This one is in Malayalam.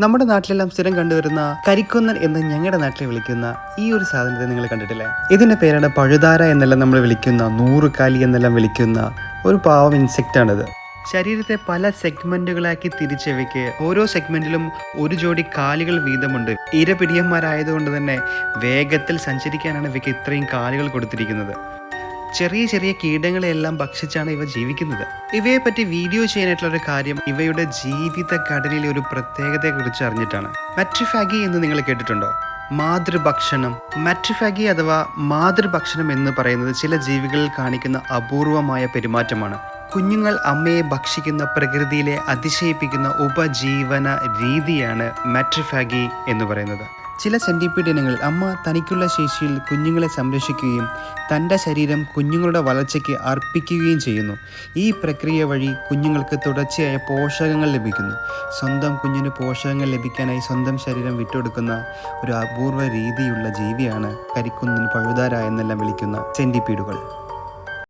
നമ്മുടെ നാട്ടിലെല്ലാം സ്ഥിരം കണ്ടുവരുന്ന കരിക്കൊന്നൻ എന്ന് ഞങ്ങളുടെ നാട്ടിൽ വിളിക്കുന്ന ഈ ഒരു സാധനത്തെ നിങ്ങൾ കണ്ടിട്ടില്ലേ? ഇതിന്റെ പേരാണ് പഴുതാര എന്നെല്ലാം നമ്മൾ വിളിക്കുന്ന, നൂറുകാലി എന്നെല്ലാം വിളിക്കുന്ന ഒരു പാവം ഇൻസെക്റ്റാണിത്. ശരീരത്തെ പല സെഗ്മെന്റുകളാക്കി തിരിച്ചവയ്ക്ക് ഓരോ സെഗ്മെന്റിലും ഒരു ജോഡി കാലുകൾ വീതമുണ്ട്. ഇരപിടിയന്മാരായതുകൊണ്ട് തന്നെ വേഗത്തിൽ സഞ്ചരിക്കാനാണ് ഇവയ്ക്ക് ഇത്രയും കാലുകൾ കൊടുത്തിരിക്കുന്നത്. ചെറിയ ചെറിയ കീടങ്ങളെല്ലാം ഭക്ഷിച്ചാണ് ഇവ ജീവിക്കുന്നത്. ഇവയെ പറ്റി വീഡിയോ ചെയ്യാനായിട്ടുള്ള ഒരു കാര്യം ഇവയുടെ ജീവിത ഘടനയിലെ ഒരു പ്രത്യേകതയെക്കുറിച്ച് അറിഞ്ഞിട്ടാണ്. മാട്രിഫാഗി എന്ന് നിങ്ങൾ കേട്ടിട്ടുണ്ടോ? മാതൃഭക്ഷണം. മാട്രിഫാഗി അഥവാ മാതൃഭക്ഷണം എന്ന് പറയുന്നത് ചില ജീവികളിൽ കാണിക്കുന്ന അപൂർവമായ പെരുമാറ്റമാണ്. കുഞ്ഞുങ്ങൾ അമ്മയെ ഭക്ഷിക്കുന്ന പ്രകൃതിയിലെ അതിശയിപ്പിക്കുന്ന ഉപജീവന രീതിയാണ് മാട്രിഫാഗി എന്ന് പറയുന്നത്. ചില സെന്റിപ്പീഡ് ഇനങ്ങൾ അമ്മ തനിക്കുള്ള ശേഷിയിൽ കുഞ്ഞുങ്ങളെ സംരക്ഷിക്കുകയും തൻ്റെ ശരീരം കുഞ്ഞുങ്ങളുടെ വളർച്ചയ്ക്ക് അർപ്പിക്കുകയും ചെയ്യുന്നു. ഈ പ്രക്രിയ വഴി കുഞ്ഞുങ്ങൾക്ക് തുടർച്ചയായ പോഷകങ്ങൾ ലഭിക്കുന്നു. സ്വന്തം കുഞ്ഞിന് പോഷകങ്ങൾ ലഭിക്കാനായി സ്വന്തം ശരീരം വിട്ടുകൊടുക്കുന്ന ഒരു അപൂർവ രീതിയുള്ള ജീവിയാണ് കരിക്കൊന്നൻ, പഴുതാര എന്നെല്ലാം വിളിക്കുന്ന സെന്റിപ്പീഡുകൾ.